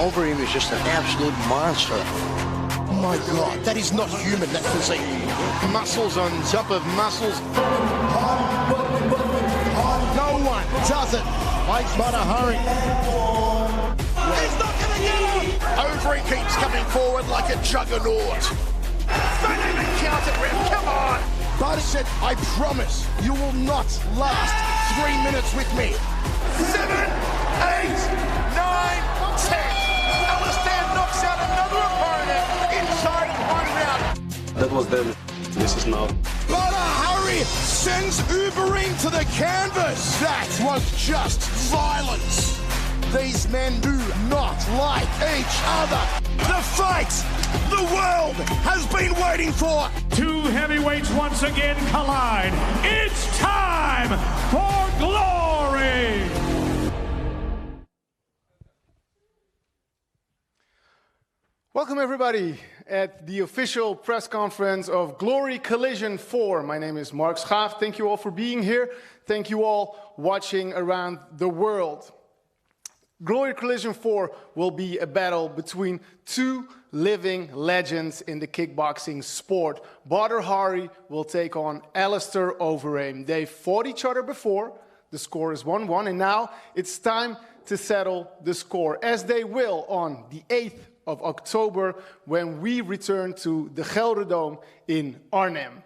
Overeem is just an absolute monster. Oh my God, that is not human, that physique. Muscles on top of muscles. No one does it like Badr. He's not going to get him! Overeem keeps coming forward like a juggernaut. Don't even count it, Ref, come on! Badr said, I promise you will not last 3 minutes with me. 7, 8, 9, 10. Alistair knocks out another opponent inside of 1 round. That was then. This is now. Badr sends Overeem to the canvas. That was just violence. These men do not like each other. The fight the world has been waiting for. Two heavyweights once again collide. It's time for glory. Welcome everybody at the official press conference of Glory Collision 4. My name is Mark Schaaf. Thank you all for being here. Thank you all watching around the world. Glory Collision 4 will be a battle between two living legends in the kickboxing sport. Badr will take on Alistair Overeem. They fought each other before. The score is 1-1, and now it's time to settle the score, as they will on the 8th of October when we return to the Gelderdoom in Arnhem.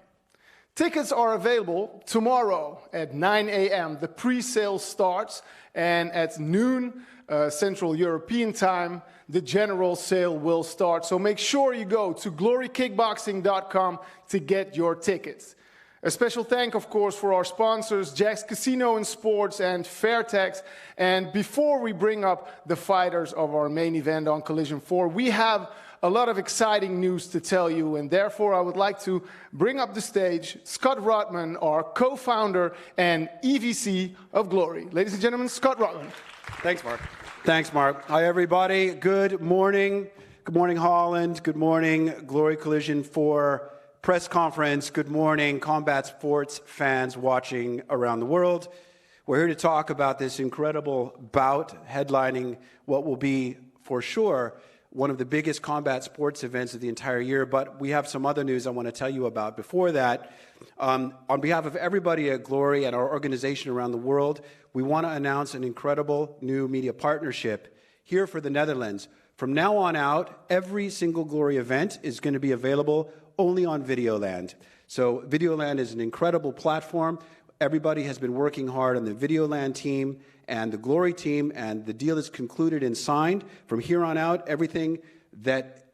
Tickets are available tomorrow at 9 a.m. The pre-sale starts, and at noon Central European time, the general sale will start. So make sure you go to glorykickboxing.com to get your tickets. A special thank, of course, for our sponsors, Jack's Casino and Sports and Fairtex. And before we bring up the fighters of our main event on Collision 4, we have a lot of exciting news to tell you, and therefore I would like to bring up the stage Scott Rodman, our co-founder and EVC of Glory. Ladies and gentlemen, Scott Rodman. Thanks, Mark. Thanks, Mark. Hi, everybody. Good morning. Good morning, Holland. Good morning, Glory Collision 4 press conference. Good morning, combat sports fans watching around the world. We're here to talk about this incredible bout headlining what will be, for sure, one of the biggest combat sports events of the entire year, but we have some other news I want to tell you about. Before that, on behalf of everybody at Glory and our organization around the world, we want to announce an incredible new media partnership here for the Netherlands. From now on out, every single Glory event is going to be available only on Videoland. So Videoland is an incredible platform. Everybody has been working hard on the Videoland team and the Glory team, and the deal is concluded and signed. From here on out, everything that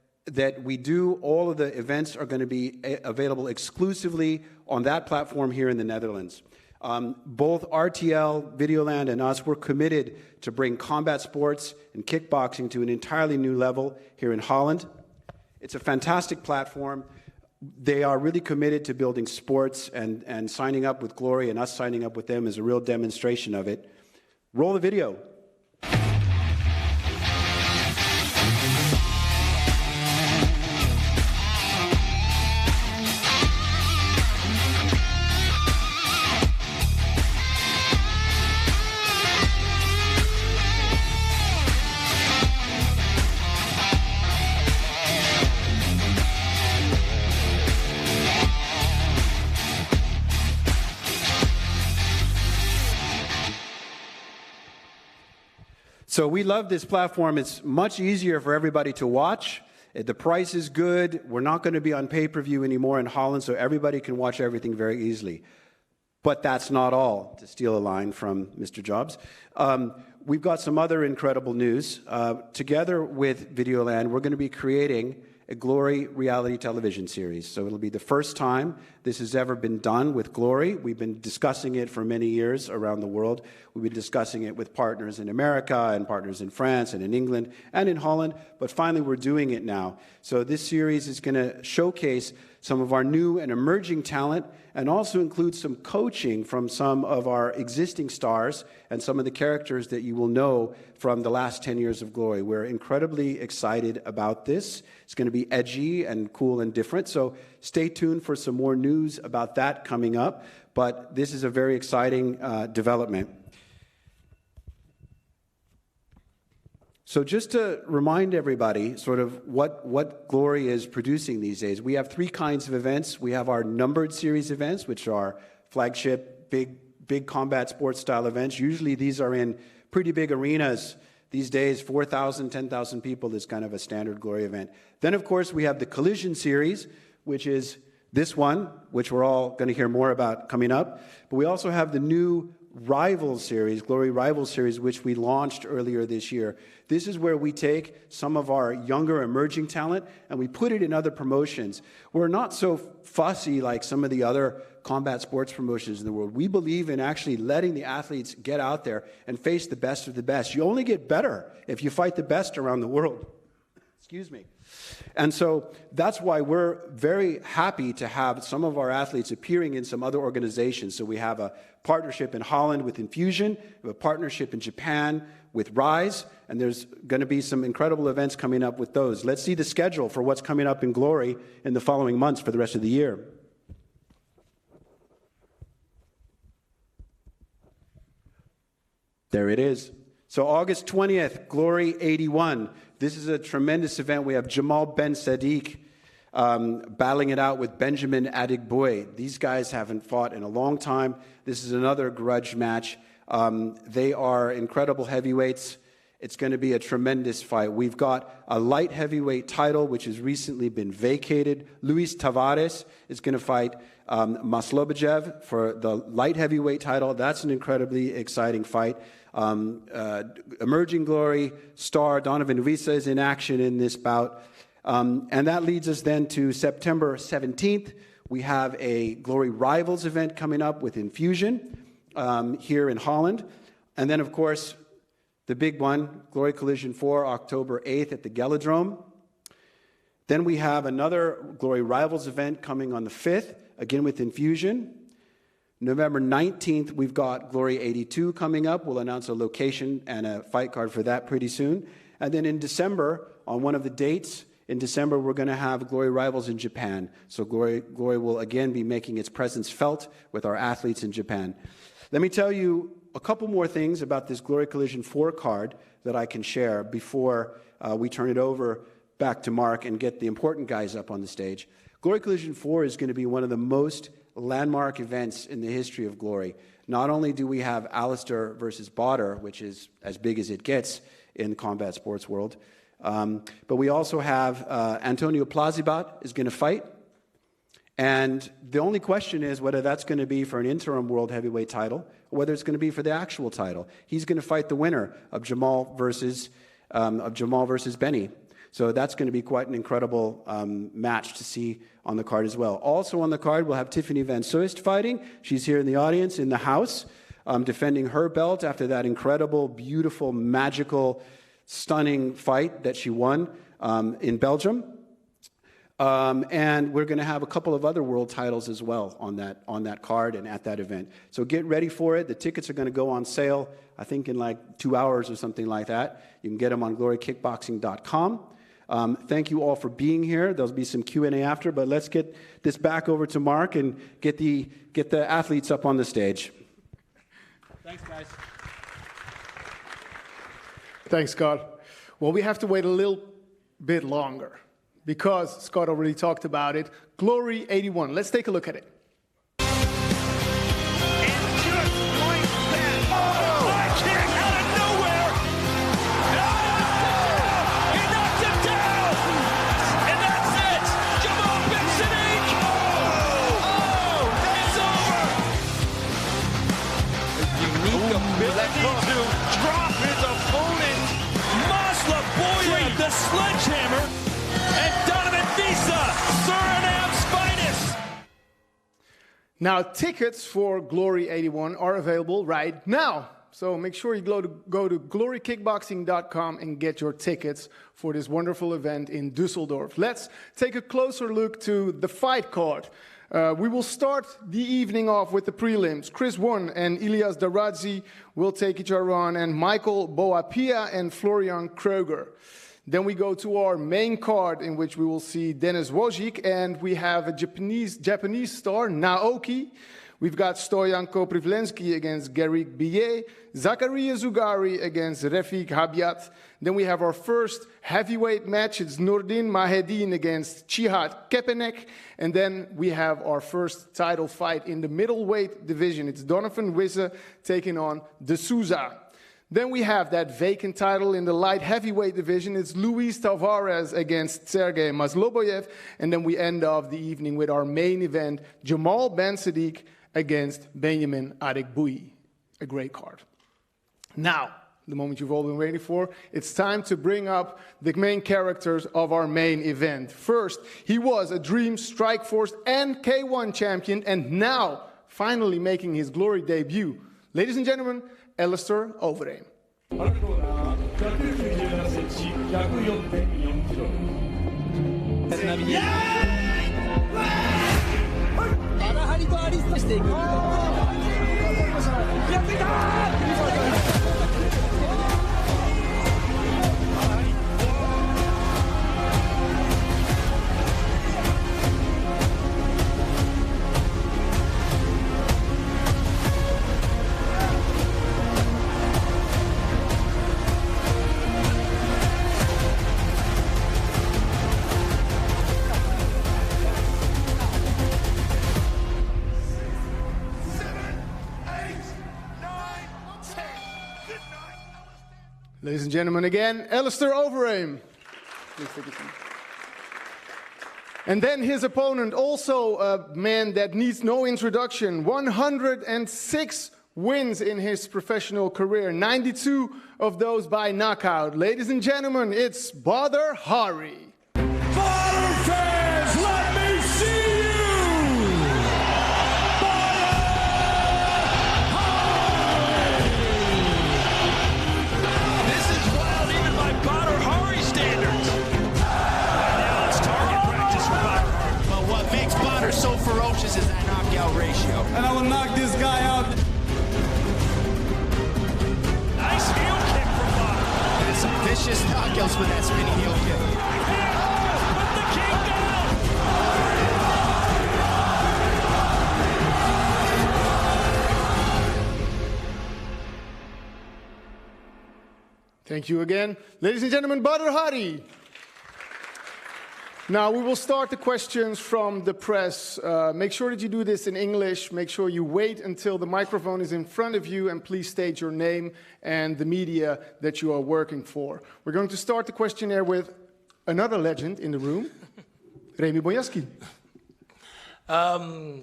we do, all of the events are going to be available exclusively on that platform here in the Netherlands. Both RTL, Videoland, and us, we're committed to bring combat sports and kickboxing to an entirely new level here in Holland. It's a fantastic platform. They are really committed to building sports, and signing up with Glory and us signing up with them is a real demonstration of it. Roll the video. So we love this platform. It's much easier for everybody to watch. The price is good. We're not going to be on pay-per-view anymore in Holland, so everybody can watch everything very easily. But that's not all, to steal a line from Mr. Jobs. We've got some other incredible news. Together with Videoland, we're going to be creating a Glory reality television series. So it'll be the first time this has ever been done with Glory. We've been discussing it for many years around the world. We've been discussing it with partners in America and partners in France and in England and in Holland, but finally we're doing it now. So this series is going to showcase some of our new and emerging talent, and also include some coaching from some of our existing stars and some of the characters that you will know from the last 10 years of Glory. We're incredibly excited about this. It's going to be edgy and cool and different, so stay tuned for some more news about that coming up, but this is a very exciting development. So just to remind everybody sort of what Glory is producing these days, we have three kinds of events. We have our numbered series events, which are flagship, big combat sports style events. Usually these are in pretty big arenas. These days, 4,000, 10,000 people is kind of a standard Glory event. Then, of course, we have the Collision series, which is this one, which we're all going to hear more about coming up. But we also have the new Rivals series, Glory Rivals series, which we launched earlier this year. This is where we take some of our younger emerging talent and we put it in other promotions. We're not so fussy like some of the other combat sports promotions in the world. We believe in actually letting the athletes get out there and face the best of the best. You only get better if you fight the best around the world. Excuse me. And so that's why we're very happy to have some of our athletes appearing in some other organizations. So we have a partnership in Holland with Infusion, we have a partnership in Japan with Rise, and there's going to be some incredible events coming up with those. Let's see the schedule for what's coming up in Glory in the following months for the rest of the year. There it is. So August 20th, Glory 81. This is a tremendous event. We have Jamal Ben Sadiq battling it out with Benjamin Adegboye. These guys haven't fought in a long time. This is another grudge match. They are incredible heavyweights. It's going to be a tremendous fight. We've got a light heavyweight title, which has recently been vacated. Luis Tavares is going to fight Maslobajev for the light heavyweight title. That's an incredibly exciting fight. Emerging Glory star Donovan Visa is in action in this bout. And that leads us then to September 17th. We have a Glory Rivals event coming up with Infusion here in Holland. And then, of course, the big one, Glory Collision 4, October 8th at the Gelladrome. Then we have another Glory Rivals event coming on the 5th, again with Infusion. November 19th, we've got Glory 82 coming up. We'll announce a location and a fight card for that pretty soon. And then in December, on one of the dates, in December, we're going to have Glory Rivals in Japan. So Glory will again be making its presence felt with our athletes in Japan. Let me tell you a couple more things about this Glory Collision 4 card that I can share before we turn it over back to Mark and get the important guys up on the stage. Glory Collision 4 is going to be one of the most landmark events in the history of Glory. Not only do we have Alistair versus Badr, which is as big as it gets in the combat sports world, but we also have Antonio Plazibat is going to fight. And the only question is whether that's going to be for an interim world heavyweight title or whether it's going to be for the actual title. He's going to fight the winner of Jamal versus Benny. So that's going to be quite an incredible match to see on the card as well. Also on the card, we'll have Tiffany Van Soest fighting. She's here in the audience, in the house, defending her belt after that incredible, beautiful, magical, stunning fight that she won in Belgium. And we're going to have a couple of other world titles as well on that card and at that event. So get ready for it. The tickets are going to go on sale, I think, in like 2 hours or something like that. You can get them on glorykickboxing.com. Thank you all for being here. There'll be some Q&A after, but let's get this back over to Mark and get the athletes up on the stage. Thanks, guys. Thanks, Scott. Well, we have to wait a little bit longer because Scott already talked about it. Glory 81. Let's take a look at it. The sledgehammer and Donovan Visa, Staredown's finest. Now, tickets for Glory 81 are available right now. So make sure you go to glorykickboxing.com and get your tickets for this wonderful event in Düsseldorf. Let's take a closer look to the fight card. We will start the evening off with the prelims. Chris Won and Ilias Daradzi will take each other on, and Michael Boapia and Florian Kroger. Then we go to our main card, in which we will see Denis Wojcik, and we have a Japanese star, Naoki, We've got Stoyan Koprivlensky against Garik Billet, Zakaria Zougari against Refik Habiat. Then we have our first heavyweight match. It's Nordin Mahedin against Cihat Kepenek. And then we have our first title fight in the middleweight division. It's Donovan Wisse taking on De Souza. Then we have that vacant title in the light heavyweight division. It's Luis Tavares against Sergey Masloboyev. And then we end off the evening with our main event, Jamal Ben Sadiq against Benjamin Adekbouyi. A great card. Now, the moment you've all been waiting for, it's time to bring up the main characters of our main event. First, he was a Dream Strikeforce and K1 champion, and now finally making his glory debut. Ladies and gentlemen, Alistair Overeem. Ladies and gentlemen, again, Alistair Overeem. Please take a seat. And then his opponent, also a man that needs no introduction, 106 wins in his professional career, 92 of those by knockout. Ladies and gentlemen, it's Badr Hari. Badr fans, let me see you! This is wild even by Badr Hari standards. Now it's target practice for Badr. But what makes Badr so ferocious is that knockout ratio. And I will knock this guy out. Nice heel kick from Badr. And some vicious knockouts with that spinning heel kick. Put the king down. Thank you again. Ladies and gentlemen, Badr Hari. Now, we will start the questions from the press. Make sure that you do this in English. Make sure you wait until the microphone is in front of you, and please state your name and the media that you are working for. We're going to start the questionnaire with another legend in the room, Remy Boyaski.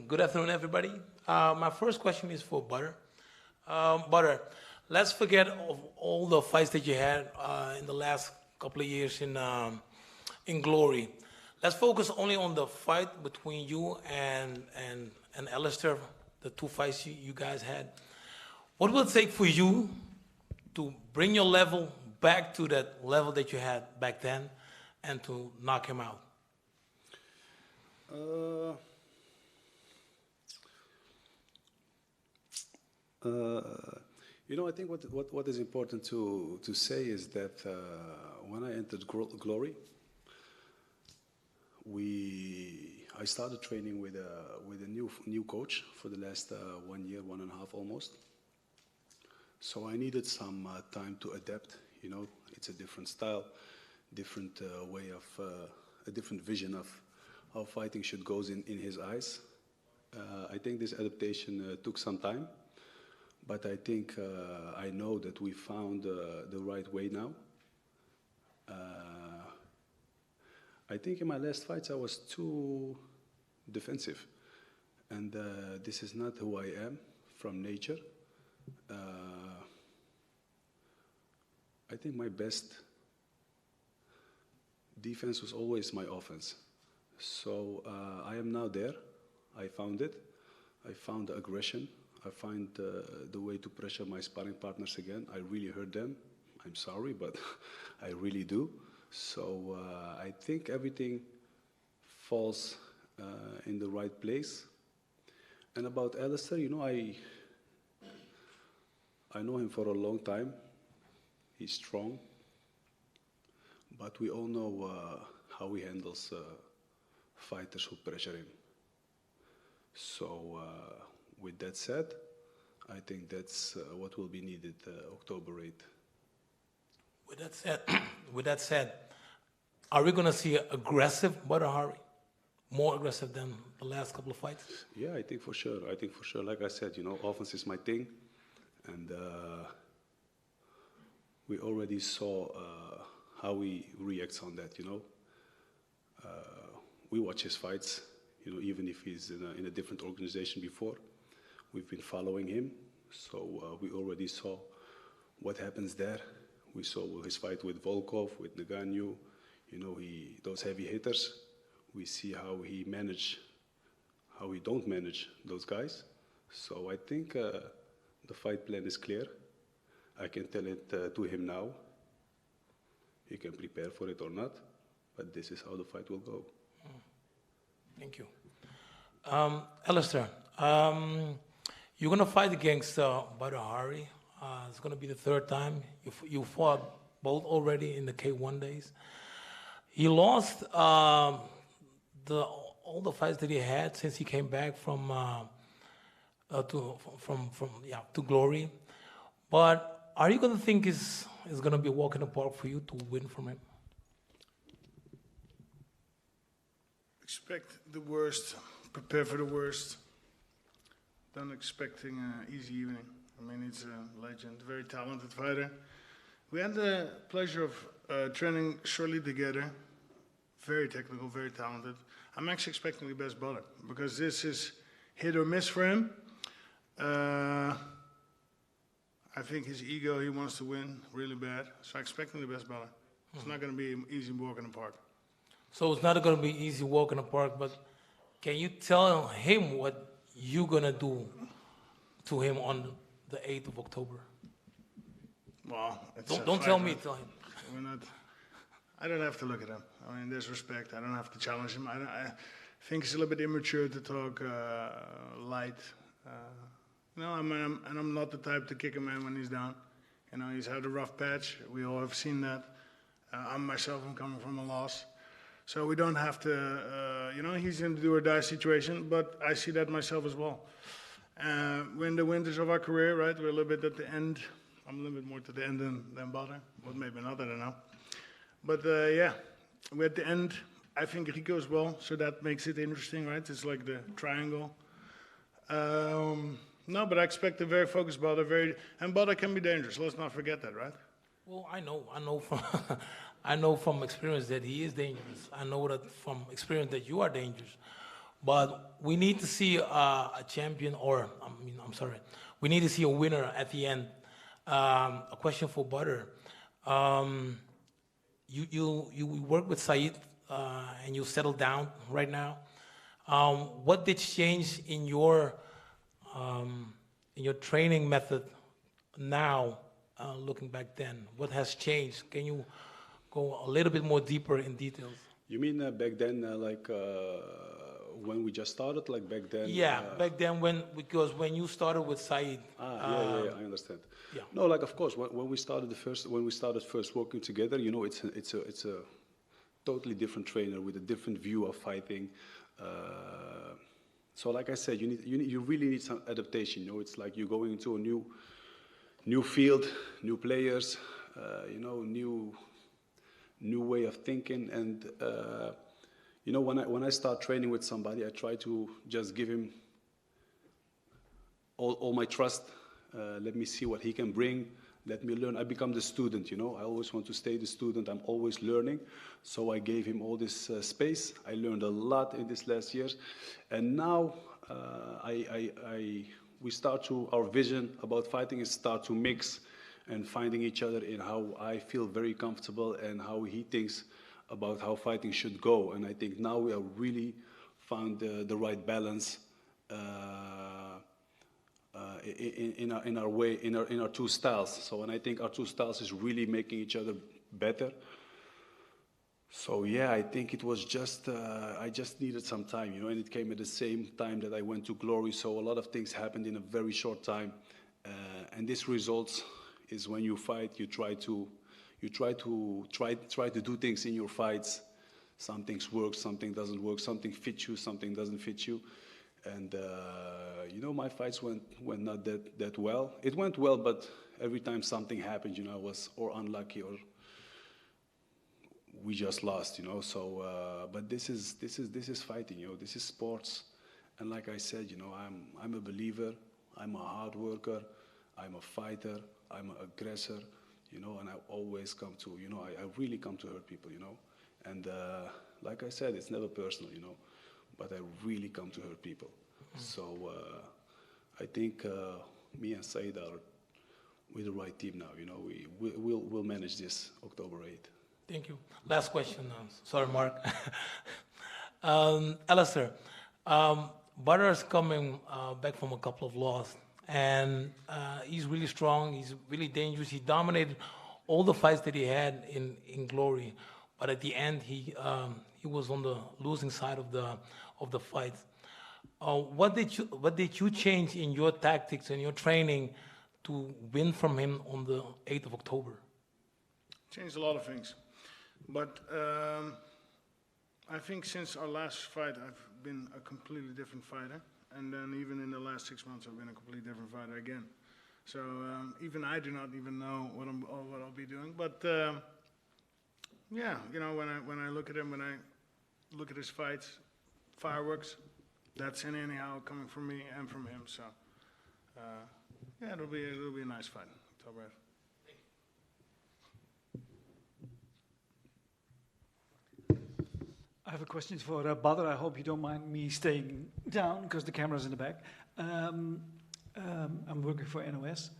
Good afternoon, everybody. My first question is for Badr. Badr, let's forget of all the fights that you had in the last couple of years in Glory. Let's focus only on the fight between you and Alistair, the two fights you guys had. What will it take for you to bring your level back to that level that you had back then and to knock him out? You know, I think what is important to say is that when I entered Glory, I started training with a new coach for the last 1 year, 1.5 almost. So I needed some time to adapt. You know, it's a different style, different way of a different vision of how fighting should go in his eyes. I think this adaptation took some time, but I think I know that we found the right way now. I think in my last fights I was too defensive, and this is not who I am from nature. I think my best defense was always my offense. So I am now there. I found it. I found the aggression. I find the way to pressure my sparring partners again. I really hurt them. I'm sorry, but I really do. So I think everything falls in the right place. And about Alistair, you know, I know him for a long time. He's strong. But we all know how he handles fighters who pressure him. So with that said, I think that's what will be needed October 8th. With that said, are we going to see aggressive Badr Hari? More aggressive than the last couple of fights? Yeah, I think for sure. Like I said, offense is my thing. And we already saw how he reacts on that, We watch his fights, even if he's in a different organization before. We've been following him. So we already saw what happens there. We saw his fight with Volkov, with Ngannou, those heavy hitters. We see how he don't manage those guys. So I think the fight plan is clear. I can tell it to him now. He can prepare for it or not, but this is how the fight will go. Thank you. Alistair, you're going to fight against Badr Hari. It's going to be the third time. You fought both already in the K1 days. He lost all the fights that he had since he came back from Glory. But are you going to think it's going to be a walk in the park for you to win from him? Expect the worst, prepare for the worst. Don't expecting an easy evening. I mean, he's a legend, very talented fighter. We had the pleasure of training shortly together. Very technical, very talented. I'm actually expecting the best Badr because this is hit or miss for him. I think his ego, he wants to win really bad. So I'm expecting the best Badr. It's not going to be an easy walk in the park. So it's not going to be easy walk in the park, but can you tell him what you're going to do to him on the 8th of October? Well, don't tell me, tell him. We're not, I don't have to look at him. I mean, there's respect. I don't have to challenge him. I think it's a little bit immature to talk light. I'm not the type to kick a man when he's down. He's had a rough patch. We all have seen that. I'm coming from a loss. So we don't have to, he's in the do-or-die situation, but I see that myself as well. We're in the winters of our career, right? We're a little bit at the end. I'm a little bit more to the end than Badr. Well, maybe not, I don't know. But we're at the end. I think Rico as well, so that makes it interesting, right? It's like the triangle. No, but I expect a very focused Badr, and Badr can be dangerous. Let's not forget that, right? Well, I know from I know from experience that he is dangerous. I know that from experience that you are dangerous. But we need to see a champion, we need to see a winner at the end. A question for Badr. You work with Saeed and you settled down right now. What did change in your training method now, looking back then? What has changed? Can you go a little bit more deeper in details? You mean back then, when we just started, like back then? Yeah, back then because when you started with Saeed. I understand. Yeah. No, like of course, when we started first working together, it's a totally different trainer with a different view of fighting. So like I said, you really need some adaptation. It's like you're going into a new field, new players, new way of thinking, and when I start training with somebody, I try to just give him all my trust. Let me see what he can bring. Let me learn. I become the student, I always want to stay the student. I'm always learning. So I gave him all this space. I learned a lot in this last years. And now our vision about fighting is start to mix and finding each other in how I feel very comfortable and how he thinks about how fighting should go. And I think now we have really found the right balance in our way, in our two styles. So, and I think our two styles is really making each other better. So yeah, I think it was just I just needed some time, and it came at the same time that I went to Glory. So a lot of things happened in a very short time, and this results is when you fight, you try to do things in your fights. Some things work, something doesn't work, something fits you, something doesn't fit you. And you know, my fights went not that well. It went well, but every time something happened, you know, I was or unlucky or we just lost, you know. So, but this is fighting, you know. This is sports, and like I said, you know, I'm a believer. I'm a hard worker. I'm a fighter. I'm an aggressor, you know. And I always come to, you know, I really come to hurt people, you know. And like I said, it's never personal, you know. But I really come to hurt people. So I think me and Said are with the right team now, you know. We'll manage this October 8th. Thank you. Last question. Sorry, Mark. Alistair, Badr is coming back from a couple of losses, and he's really strong. He's really dangerous. He dominated all the fights that he had in Glory, but at the end, he was on the losing side of the fight. What did you change in your tactics and your training to win from him on the 8th of October? Changed a lot of things. But I think since our last fight, I've been a completely different fighter. And then even in the last 6 months, I've been a completely different fighter again. So even I do not even know what I'll be doing. But yeah, you know, when I look at him, when I look at his fights, fireworks, that's anyhow coming from me and from him. So yeah, it'll be a nice fight. October 8th. I have a question for Badr. I hope you don't mind me staying down because the camera's in the back. I'm working for NOS.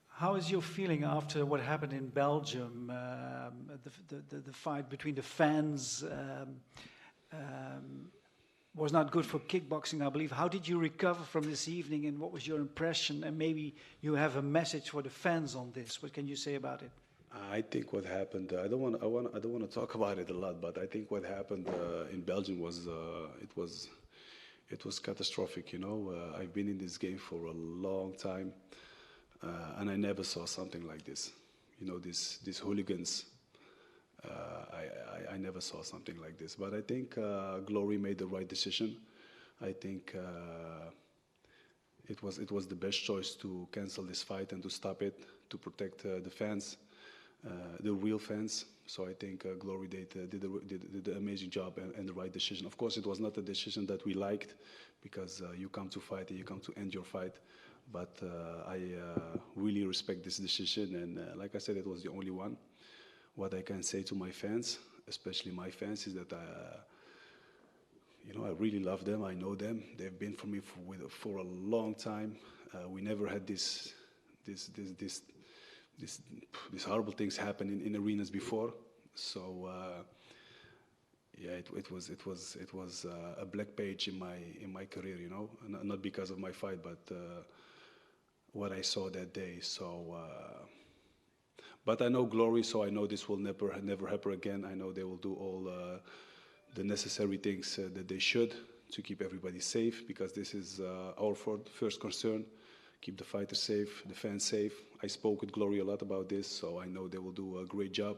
How is your feeling after what happened in Belgium? The fight between the fans was not good for kickboxing, I believe. How did you recover from this evening, and what was your impression? And maybe you have a message for the fans on this. What can you say about it? I think what happened. I don't want to talk about it a lot, but I think what happened in Belgium was it was catastrophic. You know, I've been in this game for a long time, and I never saw something like this. You know, these hooligans. I never saw something like this. But I think Glory made the right decision. I think it was the best choice to cancel this fight and to stop it, to protect the fans. The real fans. So I think Glory did an amazing job and the right decision. Of course, it was not a decision that we liked, because you come to fight and you come to end your fight. But I really respect this decision, and like I said, it was the only one. What I can say to my fans, especially my fans, is that you know, I really love them. I know them. They've been for me for a long time. We never had these horrible things happen in arenas before. So yeah, it was a black page in my career, you know, not because of my fight, but what I saw that day. So, but I know Glory, so I know this will never happen again. I know they will do all the necessary things that they should to keep everybody safe, because this is our first concern. Keep the fighters safe, the fans safe. I spoke with Glory a lot about this, so I know they will do a great job.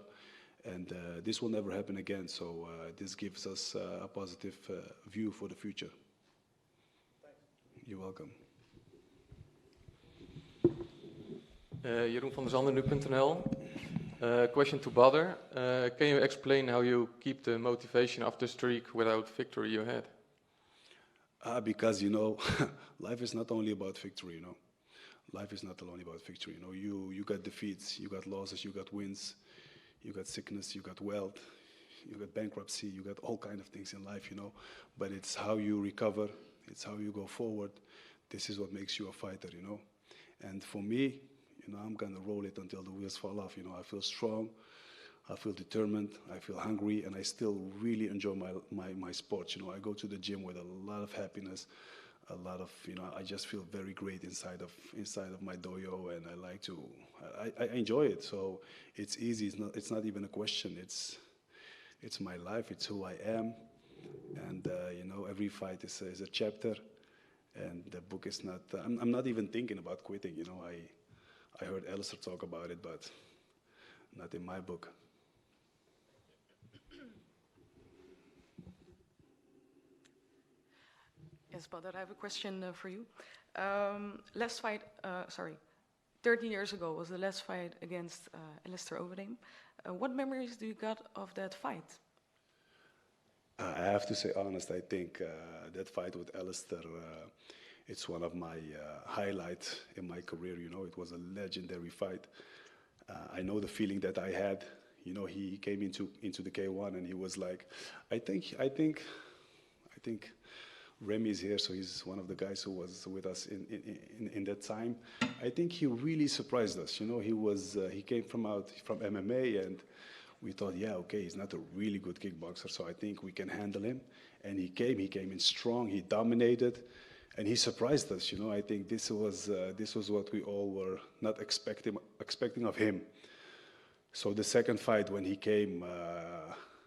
And this will never happen again, so this gives us a positive view for the future. Thanks. You're welcome. Jeroen van der Zanden, nu.nl. Question to Badr. Can you explain how you keep the motivation of the streak without victory you had? Because, you know, life is not only about victory, you know. Life is not only about victory, you know. You got defeats, you got losses, you got wins, you got sickness, you got wealth, you got bankruptcy, you got all kind of things in life, you know. But it's how you recover, it's how you go forward. This is what makes you a fighter, you know. And for me, you know, I'm gonna roll it until the wheels fall off, you know. I feel strong, I feel determined, I feel hungry, and I still really enjoy my sport, you know. I go to the gym with a lot of happiness, a lot of, you know, I just feel very great inside of my dojo, and I like to, I enjoy it. So it's easy. It's not even a question. It's my life. It's who I am, and you know, every fight is a chapter, and the book is not. I'm not even thinking about quitting. You know, I heard Alistair talk about it, but not in my book. Yes, Yes, Badr, I have a question for you. Last fight, 13 years ago was the last fight against Alistair Overeem. What memories do you got of that fight? I have to say honest, I think that fight with Alistair, it's one of my highlights in my career. You know, it was a legendary fight. I know the feeling that I had. You know, he came into the K1 and he was like, I think Remy is here, so he's one of the guys who was with us in that time. I think he really surprised us. You know, he came from MMA, and we thought, yeah, okay, he's not a really good kickboxer, so I think we can handle him. And he came in strong, he dominated, and he surprised us. You know, I think this was what we all were not expecting of him. So the second fight when he came,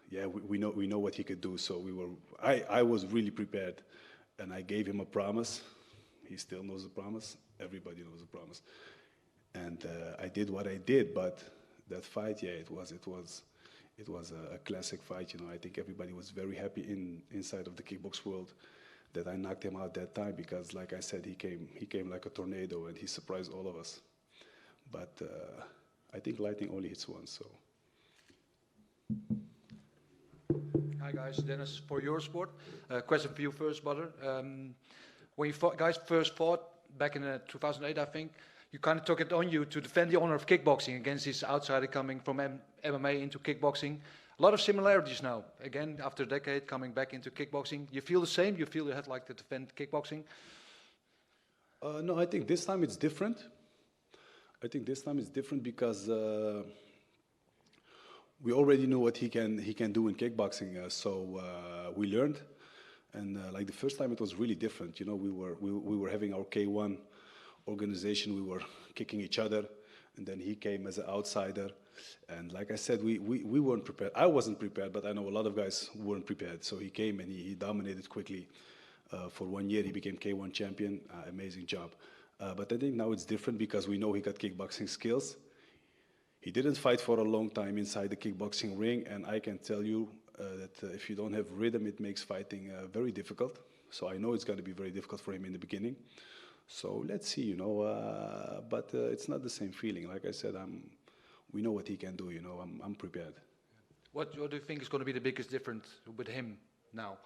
yeah, we know what he could do. So I was really prepared, and I gave him a promise. He still knows the promise. Everybody knows the promise. And I did what I did, but that fight, yeah, it was a classic fight. You know, I think everybody was very happy inside of the kickbox world that I knocked him out that time, because, like I said, he came like a tornado and he surprised all of us. But I think lightning only hits once. So. Hi guys, Dennis for Eurosport. Question for you first, Badr. When you guys first fought back in 2008, I think, you kind of took it on you to defend the honor of kickboxing against this outsider coming from MMA into kickboxing. A lot of similarities now. Again, after a decade, coming back into kickboxing. You feel the same? You feel you had like to defend kickboxing? No, I think this time it's different. I think this time it's different because we already knew what he can do in kickboxing. So we learned, and like the first time it was really different. You know, we were having our K1 organization. We were kicking each other, and then he came as an outsider. And like I said, we weren't prepared. I wasn't prepared, but I know a lot of guys weren't prepared. So he came and he dominated quickly. For 1 year, he became K1 champion. Amazing job. But I think now it's different because we know he got kickboxing skills. He didn't fight for a long time inside the kickboxing ring, and I can tell you that if you don't have rhythm, it makes fighting very difficult. So I know it's going to be very difficult for him in the beginning. So let's see, you know. But it's not the same feeling. Like I said, we know what he can do. You know, I'm prepared. What do you think is going to be the biggest difference with him now?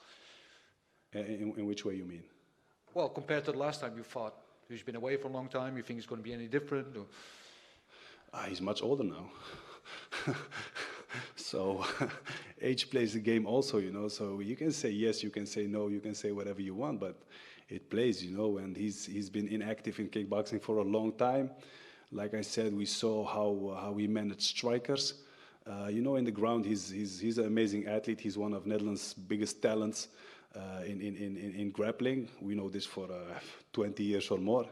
In which way you mean? Well, compared to the last time you fought, he's been away for a long time. You think it's going to be any different? Or? He's much older now. So age plays the game also, you know. So you can say yes, you can say no, you can say whatever you want, but it plays, you know. And he's been inactive in kickboxing for a long time. Like I said, we saw how he managed strikers. You know, in the ground, he's an amazing athlete. He's one of Netherlands' biggest talents in grappling. We know this for 20 years or more.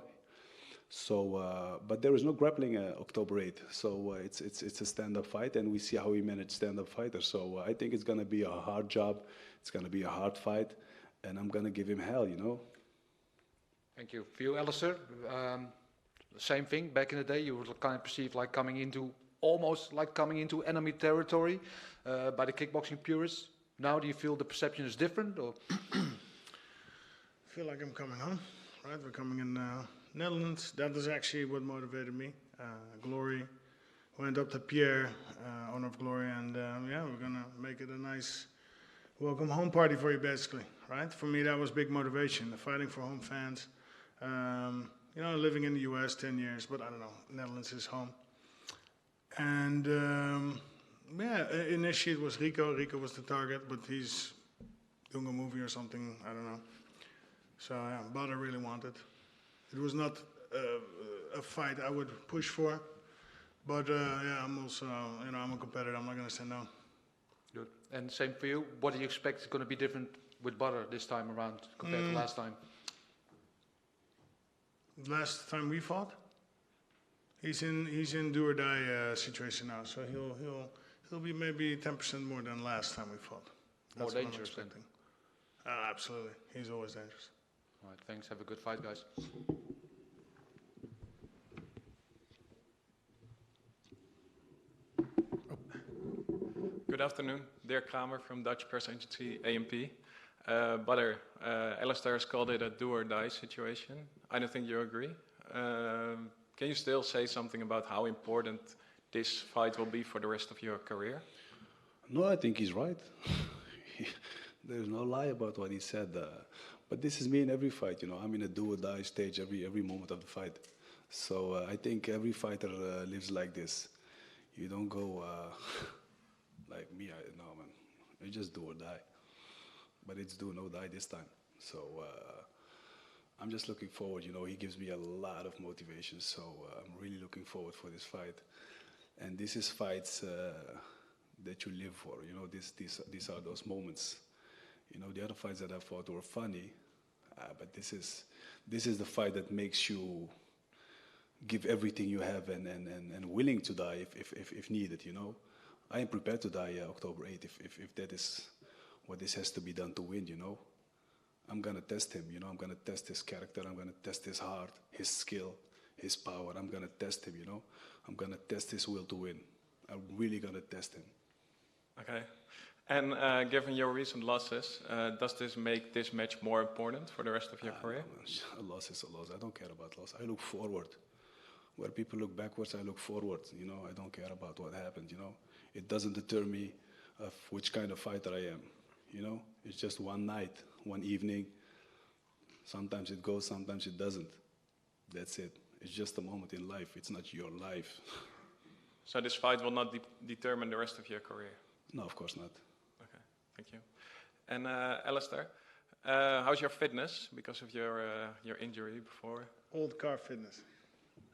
So, but there is no grappling October 8th. So it's a stand-up fight, and we see how he managed stand-up fighters. So I think it's going to be a hard job. It's going to be a hard fight, and I'm going to give him hell, you know. Thank you. For you, Alistair, same thing. Back in the day, you were kind of perceived like almost like coming into enemy territory by the kickboxing purists. Now, do you feel the perception is different? Or? I feel like I'm coming home, right? We're coming in Netherlands. That is actually what motivated me. Glory. Went up to Pierre, owner of Glory, and yeah, we're going to make it a nice welcome home party for you, basically, right? For me, that was big motivation, the fighting for home fans. You know, living in the US 10 years, but I don't know, Netherlands is home. And yeah, initially it was Rico. Rico was the target, but he's doing a movie or something, I don't know. So yeah, Badr really wanted. It was not a fight I would push for, but yeah, I'm also, you know, I'm a competitor. I'm not going to say no. Good. And same for you. What do you expect is going to be different with Badr this time around compared to last time? Last time we fought, he's in do or die situation now, so he'll be maybe 10% more than last time we fought. More dangerous then? Absolutely, he's always dangerous. All right, thanks. Have a good fight, guys. Good afternoon, Dirk Kramer from Dutch press agency AMP. Badr, Alistair has called it a do-or-die situation. I don't think you agree. Can you still say something about how important this fight will be for the rest of your career? No, I think he's right. There's no lie about what he said. But this is me in every fight, you know. I'm in a do-or-die stage every moment of the fight. So I think every fighter lives like this. You don't go like me. No, man. You just do or die. But it's do no die this time. So I'm just looking forward. You know, he gives me a lot of motivation. So I'm really looking forward for this fight. And this is fights that you live for. You know, these are those moments. You know, the other fights that I fought were funny, but this is the fight that makes you give everything you have and willing to die if needed. You know, I am prepared to die October 8th if that is what this has to be done to win. You know, I'm gonna test him. You know, I'm gonna test his character. I'm gonna test his heart, his skill, his power. I'm gonna test him. You know, I'm gonna test his will to win. I'm really gonna test him. Okay. And given your recent losses, does this make this match more important for the rest of your career? A loss is a loss. I don't care about loss. I look forward. Where people look backwards, I look forward. You know, I don't care about what happened. You know, it doesn't deter me of which kind of fighter I am. You know, it's just one night, one evening. Sometimes it goes, sometimes it doesn't. That's it. It's just a moment in life. It's not your life. So this fight will not determine the rest of your career? No, of course not. Okay, thank you. And Alistair, how's your fitness because of your injury before? Old car fitness.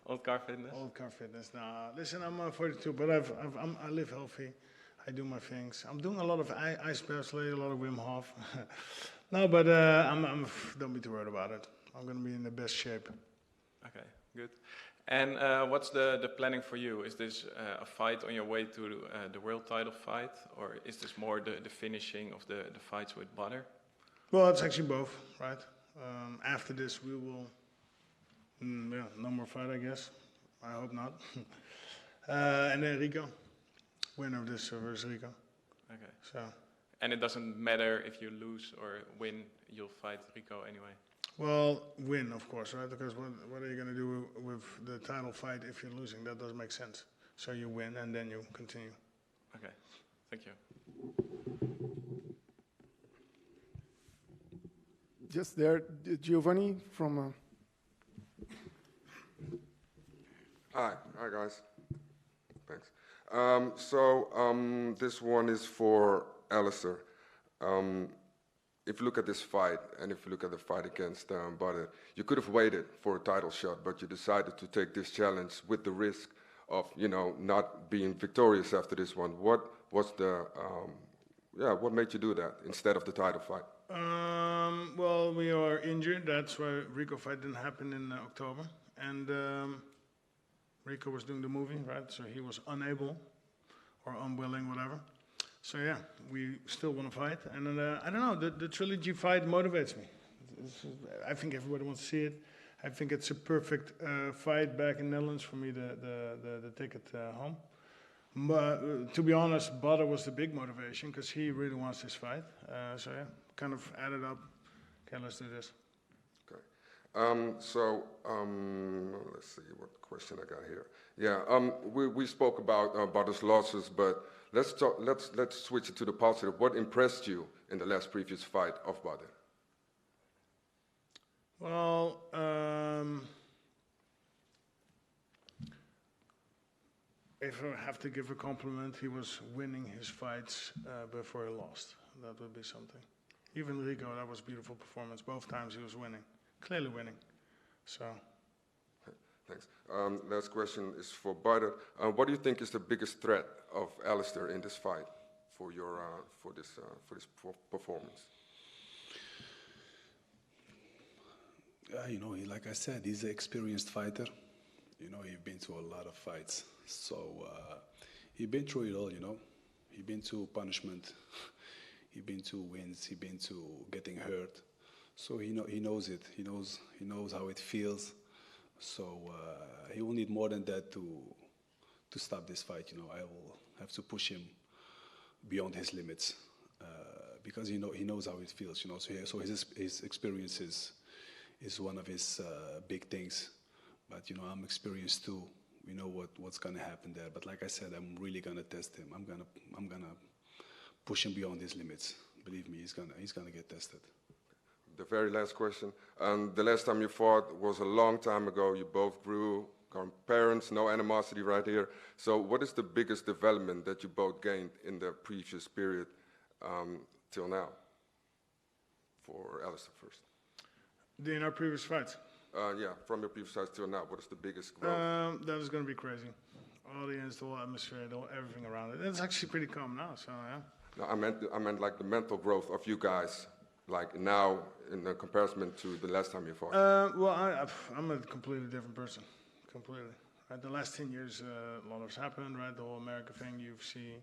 Old car fitness? Old car fitness. Nah, listen, I'm 42, but I live healthy. I do my things. I'm doing a lot of ice baths lately, a lot of Wim Hof. No, but don't be too worried about it. I'm going to be in the best shape. Okay, good. And what's the planning for you? Is this a fight on your way to the world title fight, or is this more the finishing of the fights with Badr? Well, it's actually both, right? After this, we will, no more fight, I guess. I hope not. And then Rico, winner of this versus Rico. Okay. So. And it doesn't matter if you lose or win, you'll fight Rico anyway. Well, win, of course, right? Because what are you going to do with the title fight if you're losing? That doesn't make sense. So you win and then you continue. Okay, thank you. Just there, Giovanni from... Hi guys. Thanks. This one is for Alistair. If you look at this fight, and if you look at the fight against Badr, you could have waited for a title shot, but you decided to take this challenge with the risk of, you know, not being victorious after this one. What was the, what made you do that instead of the title fight? Well, we are injured. That's why Rico fight didn't happen in October. And Rico was doing the movie, right? So he was unable or unwilling, whatever. So yeah, we still want to fight, and I don't know. The trilogy fight motivates me. I think everybody wants to see it. I think it's a perfect fight back in Netherlands for me. The ticket home. But to be honest, Badr was the big motivation because he really wants this fight. So yeah, kind of added up. Okay, let's do this. Okay. Let's see what question I got here. Yeah. We spoke about Badr's losses, but. Let's switch it to the positive. What impressed you in the last previous fight of Badr? Well, if I have to give a compliment, he was winning his fights before he lost. That would be something. Even Rico, that was a beautiful performance. Both times he was winning, clearly winning. So. Thanks. Last question is for Badr. What do you think is the biggest threat of Alistair in this fight for this performance? You know, like I said, he's an experienced fighter. You know, he's been to a lot of fights, so he's been through it all. You know, he's been to punishment, he's been to wins, he's been to getting hurt. So he knows it. He knows how it feels. So he will need more than that to stop this fight. You know, I will have to push him beyond his limits because he knows how it feels, you know. So his experience is one of his big things. But you know, I'm experienced too. We know what's gonna happen there. But like I said, I'm really gonna test him. I'm gonna push him beyond his limits. Believe me, he's gonna get tested. The very last question. The last time you fought was a long time ago. You both grew, parents, no animosity right here. So what is the biggest development that you both gained in the previous period till now? For Alistair first. In our previous fights? Yeah, from your previous fights till now, what is the biggest growth? That is going to be crazy. Audience, the whole atmosphere, everything around it. It's actually pretty calm now, so yeah. No, I meant like the mental growth of you guys, like now in comparison to the last time you fought. Well, I'm a completely different person, completely. Right, the last 10 years, a lot has happened, right? The whole America thing, UFC,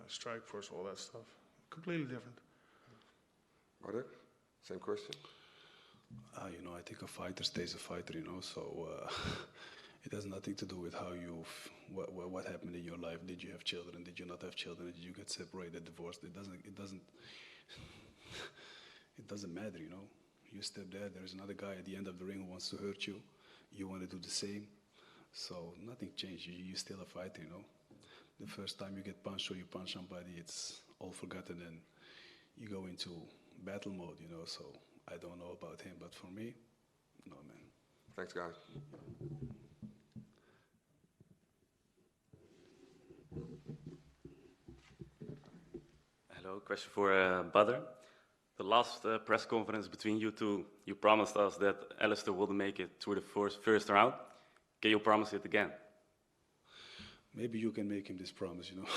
Strike Force, all that stuff. Completely different. Badr, same question. You know, I think a fighter stays a fighter, you know, so it has nothing to do with how what happened in your life. Did you have children? Did you not have children? Did you get separated, divorced? It doesn't matter, you know. You step there is another guy at the end of the ring who wants to hurt you. You want to do the same. So nothing changed. You're still a fighter, you know. The first time you get punched or you punch somebody, it's all forgotten and you go into battle mode, you know, so I don't know about him, but for me, no, man. Thanks, guys. Hello, question for Badr. The last press conference between you two, you promised us that Alistair wouldn't make it through the first round. Can you promise it again? Maybe you can make him this promise, you know.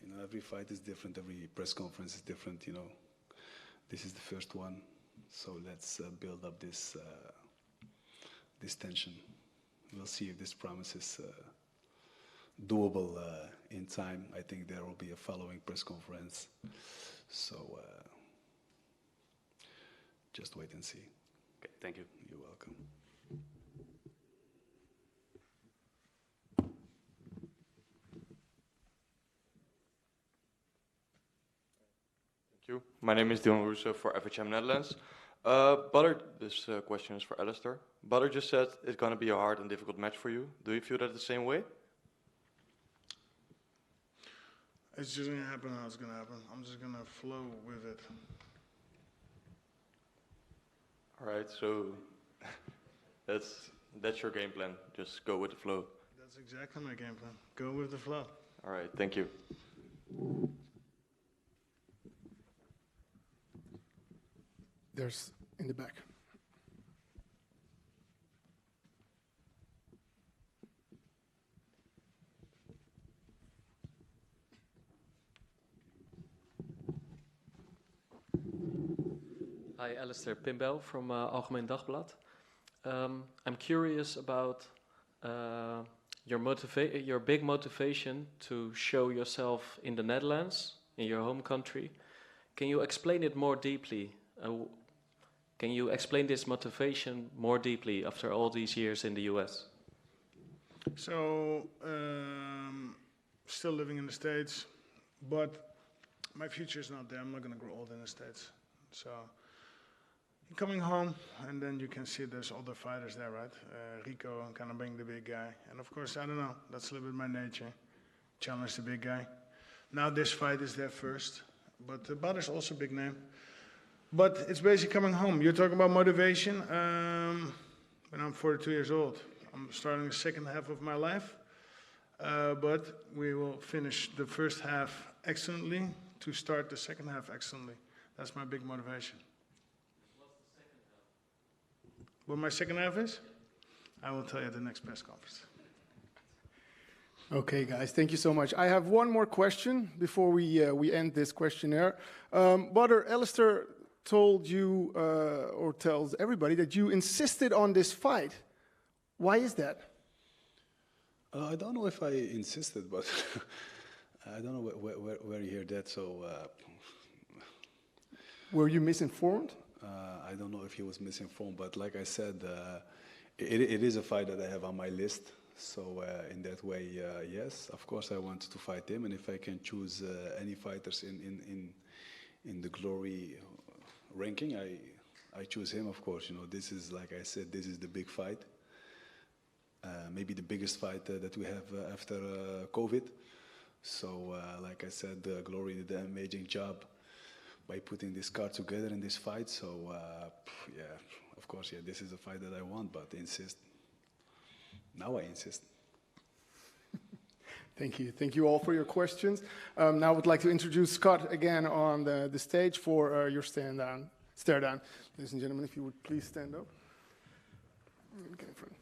You know, every fight is different, every press conference is different, you know. This is the first one, so let's build up this tension. We'll see if this promise is doable in time. I think there will be a following press conference, so just wait and see. Okay, thank you. You're welcome. My name is Dylan Russo for FHM Netherlands. Badr, this question is for Alistair. Badr just said it's going to be a hard and difficult match for you. Do you feel that the same way? It's just going to happen how it's going to happen. I'm just going to flow with it. All right, so that's your game plan. Just go with the flow. That's exactly my game plan. Go with the flow. All right, thank you. There's in the back. Hi, Alistair Pimbel from Algemeen Dagblad. I'm curious about your big motivation to show yourself in the Netherlands, in your home country. Can you explain it more deeply? Can you explain this motivation more deeply after all these years in the US? So, still living in the States, but my future is not there. I'm not going to grow old in the States. So, coming home, and then you can see there's other fighters there, right? Rico, kind of being the big guy. And of course, I don't know, that's a little bit my nature. Challenge the big guy. Now this fight is there first, but Badr's also a big name. But it's basically coming home. You're talking about motivation. When I'm 42 years old, I'm starting the second half of my life. But we will finish the first half excellently to start the second half excellently. That's my big motivation. What's the second half? What my second half is? I will tell you at the next press conference. Okay, guys, thank you so much. I have one more question before we end this questionnaire. Badr, Alistair told you, or tells everybody, that you insisted on this fight. Why is that? I don't know if I insisted, but I don't know where you hear that, so... Were you misinformed? I don't know if he was misinformed, but like I said, it is a fight that I have on my list, So in that way, yes, of course I wanted to fight him, and if I can choose any fighters in the Glory ranking, I choose him, of course. You know, this is, like I said, this is the big fight. Maybe the biggest fight that we have after COVID. So, like I said, Glory did an amazing job by putting this card together in this fight. So, yeah, of course, yeah, this is a fight that I want, but insist. Now I insist. Thank you. Thank you all for your questions. Now I would like to introduce Scott again on the stage for your stare-down. Ladies and gentlemen, if you would please stand up. Get in front.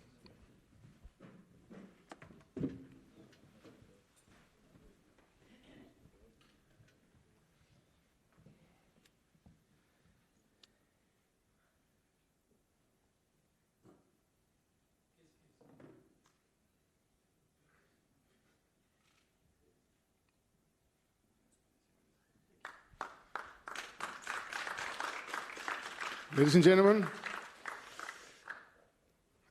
Ladies and gentlemen,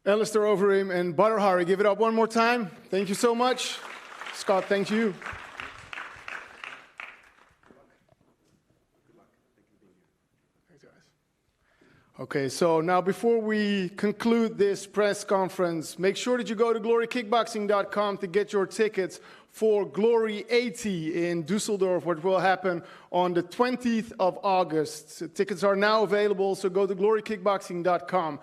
Alistair Overeem and Badr Hari, give it up one more time. Thank you so much. Scott, thank you. Thanks, guys. Okay, so now before we conclude this press conference, make sure that you go to glorykickboxing.com to get your tickets for Glory 80 in Düsseldorf, which will happen on the 20th of August. Tickets are now available, so go to glorykickboxing.com.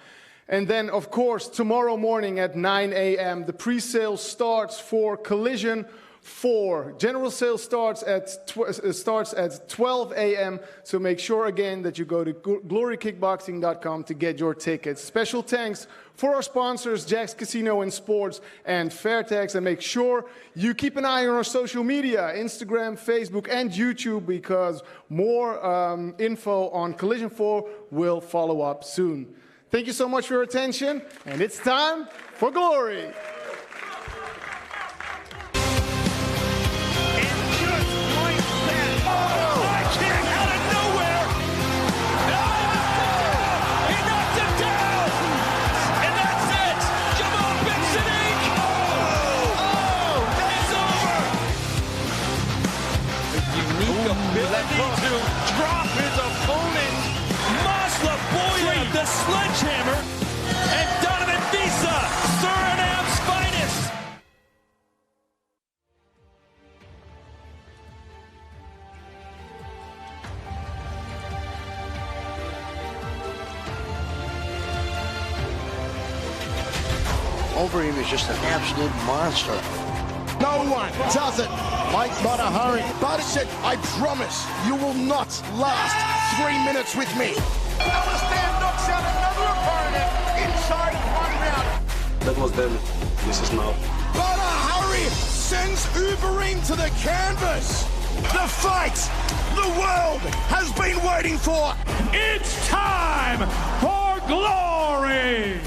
And then, of course, tomorrow morning at 9 a.m., the pre-sale starts for Collision 4. General sale starts at 12 a.m., so make sure again that you go to glorykickboxing.com to get your tickets. Special thanks for our sponsors, Jack's Casino and Sports and Fairtex, and make sure you keep an eye on our social media, Instagram, Facebook, and YouTube, because more info on Collision 4 will follow up soon. Thank you so much for your attention, and it's time for Glory. The sledgehammer, and Donovan Visa, Staredown's finest. Overeem is just an absolute monster. No one does it like Badr Hari. Badr said, I promise you will not last 3 minutes with me. Alistair knocks out another opponent inside of 1 round. That was then. This is now. Badr Hari sends Overeem to the canvas. The fight the world has been waiting for. It's time for Glory!